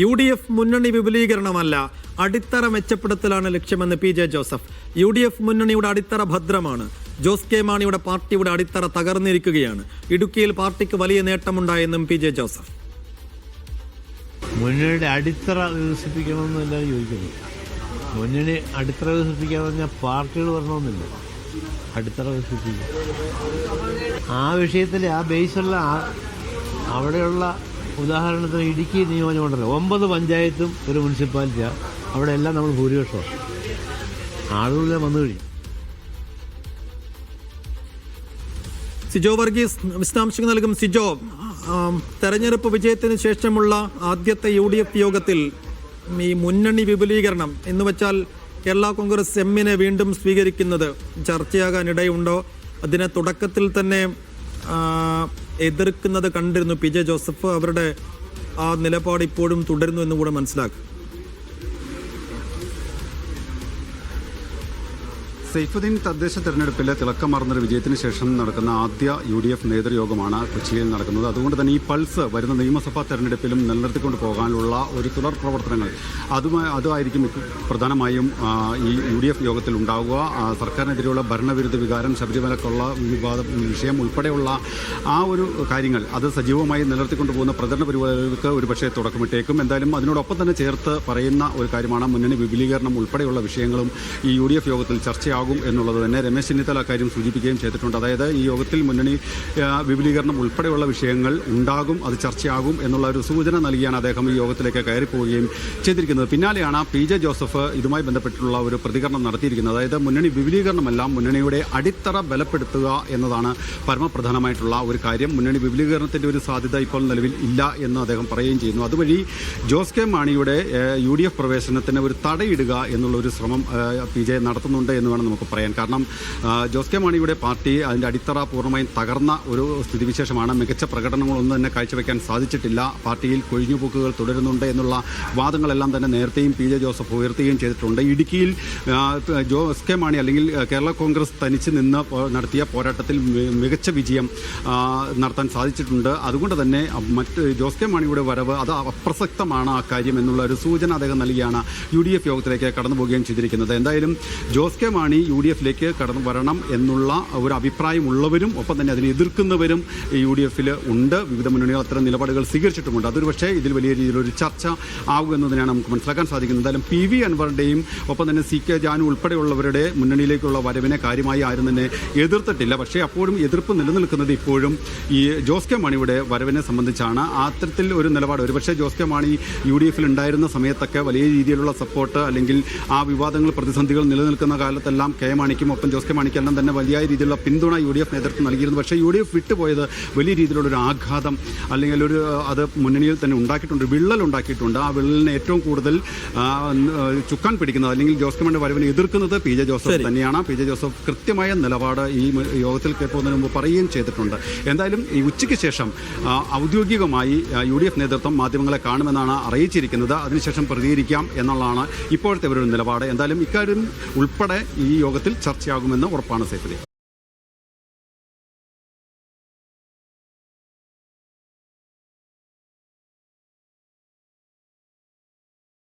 UDF മുന്നണി വിപുലീകരണമല്ല, അടിത്തറ മെച്ചപ്പെടുത്തലാണ് ലക്ഷ്യമെന്ന് PJ ജോസഫ്. UDF മുന്നണിയുടെ അടിത്തറ ഭദ്രമാണ്. ജോസ് കെ മാണിയുടെ പാർട്ടിയുടെ അടിത്തറ തകർന്നിരിക്കുകയാണ്. ഇടുക്കിയിൽ പാർട്ടിക്ക് വലിയ നേട്ടമുണ്ടായെന്നും PJ ജോസഫ്. മുന്നണിയുടെ അടിത്തറ വികസിപ്പിക്കണമെന്നല്ല ചോദിക്കുന്നത്. മുന്നണി അടിത്തറ വികസിപ്പിക്കാന്ന് പറഞ്ഞാൽ പാർട്ടികൾ വരണമെന്നില്ല, അടിത്തറ വികസിപ്പിക്കുക. ആ വിഷയത്തിൽ ആ ബേസുള്ള അവിടെയുള്ള ഉദാഹരണത്തിന് ഇടുക്കി നിയോജകമണ്ഡലം 9 പഞ്ചായത്തും ഒരു മുനിസിപ്പാലിറ്റിയാണ്. അവിടെ എല്ലാം നമ്മൾ ഭൂരിപക്ഷമാണ്. ആളുകളെ വന്നു കഴിഞ്ഞു. സിജോ വർഗീസ് വിശദാംശങ്ങൾ നൽകും. സിജോ, തെരഞ്ഞെടുപ്പ് വിജയത്തിന് ശേഷമുള്ള ആദ്യത്തെ UDF യോഗത്തിൽ ഈ മുന്നണി വിപുലീകരണം എന്ന് വെച്ചാൽ കേരള കോൺഗ്രസ് എമ്മിനെ വീണ്ടും സ്വീകരിക്കുന്നത് ചർച്ചയാകാനിടയുണ്ടോ? അതിനെ തുടക്കത്തിൽ തന്നെ എതിർക്കുന്നത് കണ്ടിരുന്നു PJ ജോസഫ്. അവരുടെ ആ നിലപാട് ഇപ്പോഴും തുടരുന്നു എന്ന് കൂടെ മനസ്സിലാക്കും. സൈഫുദ്ദീൻ തദ്ദേശ തെരഞ്ഞെടുപ്പിലെ തിളക്കമാർന്നൊരു വിജയത്തിന് ശേഷം നടക്കുന്ന ആദ്യ UDF നേതൃയോഗമാണ് കൊച്ചിയിൽ നടക്കുന്നത്. അതുകൊണ്ട് തന്നെ ഈ പൾസ് വരുന്ന നിയമസഭാ തെരഞ്ഞെടുപ്പിലും നിലനിർത്തിക്കൊണ്ട് പോകാനുള്ള ഒരു തുടർ പ്രവർത്തനങ്ങൾ അതായിരിക്കും പ്രധാനമായും ഈ UDF യോഗത്തിൽ ഉണ്ടാവുക. സർക്കാരിനെതിരെയുള്ള ഭരണവിരുദ്ധ വികാരം, ശബരിമലക്കുള്ള വിഷയം ഉൾപ്പെടെയുള്ള ആ ഒരു കാര്യങ്ങൾ അത് സജീവമായി നിലനിർത്തിക്കൊണ്ട് പോകുന്ന പ്രചരണ പരിപാടികൾക്ക് ഒരുപക്ഷെ തുടക്കമിട്ടേക്കും. എന്തായാലും അതിനോടൊപ്പം തന്നെ ചേർത്ത് പറയുന്ന ഒരു കാര്യമാണ് മുന്നണി വിപുലീകരണം ഉൾപ്പെടെയുള്ള വിഷയങ്ങളും ഈ UDF യോഗത്തിൽ ചർച്ചയാകും എന്നുള്ളത് തന്നെ രമേശ് ചെന്നിത്തല കാര്യം സൂചിപ്പിക്കുകയും ചെയ്തിട്ടുണ്ട്. അതായത് ഈ യോഗത്തിൽ മുന്നണി വിപുലീകരണം ഉൾപ്പെടെയുള്ള വിഷയങ്ങൾ ഉണ്ടാകും, അത് ചർച്ചയാകും എന്നുള്ള ഒരു സൂചന നൽകിയാണ് അദ്ദേഹം ഈ യോഗത്തിലേക്ക് കയറിപ്പോവുകയും ചെയ്തിരിക്കുന്നത്. പിന്നാലെയാണ് PJ ജോസഫ് ഇതുമായി ബന്ധപ്പെട്ടുള്ള ഒരു പ്രതികരണം നടത്തിയിരിക്കുന്നത്. അതായത് മുന്നണി വിപുലീകരണമല്ല, മുന്നണിയുടെ അടിത്തറ ബലപ്പെടുത്തുക എന്നതാണ് പരമപ്രധാനമായിട്ടുള്ള ഒരു കാര്യം. മുന്നണി വിപുലീകരണത്തിൻ്റെ ഒരു സാധ്യത ഇപ്പോൾ നിലവിൽ ഇല്ല എന്ന് അദ്ദേഹം പറയുകയും ചെയ്യുന്നു. അതുവഴി ജോസ് കെ മാണിയുടെ UDF പ്രവേശനത്തിന് ഒരു തടയിടുക എന്നുള്ള ഒരു ശ്രമം PJ നടത്തുന്നുണ്ട് എന്ന് വേണം നമുക്ക് പറയാൻ. കാരണം ജോസ് കെ മാണിയുടെ പാർട്ടി അതിൻ്റെ അടിത്തറ പൂർണ്ണമായും തകർന്ന ഒരു സ്ഥിതിവിശേഷമാണ്. മികച്ച പ്രകടനങ്ങളൊന്നും തന്നെ കാഴ്ചവെക്കാൻ സാധിച്ചിട്ടില്ല. പാർട്ടിയിൽ കൊഴിഞ്ഞുപോക്കുകൾ തുടരുന്നുണ്ട് എന്നുള്ള വാദങ്ങളെല്ലാം തന്നെ നേരത്തെയും PJ ജോസഫ് ഉയർത്തുകയും ചെയ്തിട്ടുണ്ട്. ഇടുക്കിയിൽ ജോസ് കെ മാണി അല്ലെങ്കിൽ കേരള കോൺഗ്രസ് തനിച്ച് നിന്ന് നടത്തിയ പോരാട്ടത്തിൽ മികച്ച വിജയം നടത്താൻ സാധിച്ചിട്ടുണ്ട്. അതുകൊണ്ട് തന്നെ മറ്റ് ജോസ് കെ മാണിയുടെ വരവ് അത് അപ്രസക്തമാണ് ആ കാര്യം എന്നുള്ള ഒരു സൂചന അദ്ദേഹം നൽകിയാണ് UDF യോഗത്തിലേക്ക് കടന്നു പോവുകയും ചെയ്തിരിക്കുന്നത്. എന്തായാലും ജോസ് കെ മാണി UDFിലേക്ക് കടന്നു വരണം എന്നുള്ള ഒരു അഭിപ്രായമുള്ളവരും ഒപ്പം തന്നെ അതിനെ എതിർക്കുന്നവരും UDFിൽ ഉണ്ട്. വിവിധ മുന്നണികൾ അത്തരം നിലപാടുകൾ സ്വീകരിച്ചിട്ടുമുണ്ട്. അതൊരു പക്ഷേ ഇതിൽ വലിയ രീതിയിലൊരു ചർച്ച ആകുമെന്നതിനാണ് നമുക്ക് മനസ്സിലാക്കാൻ സാധിക്കുന്നത്. എന്തായാലും PV അൻവറിൻ്റെയും ഒപ്പം തന്നെ CK ജാനു ഉൾപ്പെടെയുള്ളവരുടെ മുന്നണിയിലേക്കുള്ള വരവിനെ കാര്യമായി ആരും തന്നെ എതിർത്തിട്ടില്ല. പക്ഷേ അപ്പോഴും എതിർപ്പ് നിലനിൽക്കുന്നത് ഇപ്പോഴും ഈ ജോസ് കെ മാണിയുടെ വരവിനെ സംബന്ധിച്ചാണ്. അത്തരത്തിൽ ഒരു നിലപാട് ഒരുപക്ഷേ ജോസ് കെ മാണി UDFിൽ ഉണ്ടായിരുന്ന സമയത്തൊക്കെ വലിയ രീതിയിലുള്ള സപ്പോർട്ട് അല്ലെങ്കിൽ ആ വിവാദങ്ങൾ പ്രതിസന്ധികൾ നിലനിൽക്കുന്ന കാലത്തെല്ലാം കെ മാണിക്കും ഒപ്പം ജോസ് കെ മാണിക്കെല്ലാം തന്നെ വലിയ രീതിയിലുള്ള പിന്തുണ UDF നേതൃത്വം നൽകിയിരുന്നു. പക്ഷേ UDF വിട്ടുപോയത് വലിയ രീതിയിലുള്ളൊരു ആഘാതം അല്ലെങ്കിൽ അത് മുന്നണിയിൽ തന്നെ ഉണ്ടാക്കിയിട്ടുണ്ട്, വിള്ളൽ ഉണ്ടാക്കിയിട്ടുണ്ട്. ആ വിള്ളലിനെ ഏറ്റവും കൂടുതൽ ചുക്കാൻ പിടിക്കുന്നത് അല്ലെങ്കിൽ ജോസ് കെ മാണിയുടെ വരവിനെ എതിർക്കുന്നത് PJ ജോസഫ് തന്നെയാണ്. PJ ജോസഫ് കൃത്യമായ നിലപാട് ഈ യോഗത്തിൽ പോകുന്നതിന് മുമ്പ് പറയുകയും ചെയ്തിട്ടുണ്ട്. എന്തായാലും ഈ ഉച്ചയ്ക്ക് ശേഷം ഔദ്യോഗികമായി UDF നേതൃത്വം മാധ്യമങ്ങളെ കാണുമെന്നാണ് അറിയിച്ചിരിക്കുന്നത്. അതിനുശേഷം പ്രതികരിക്കാം എന്നുള്ളതാണ് ഇപ്പോഴത്തെ ഒരു നിലപാട്. എന്തായാലും ഇക്കാര്യം ഉൾപ്പെടെ ഈ യോഗത്തിൽ ചർച്ചയാകുമെന്ന് ഉറപ്പാണ് സൈഫുദ്ദീൻ.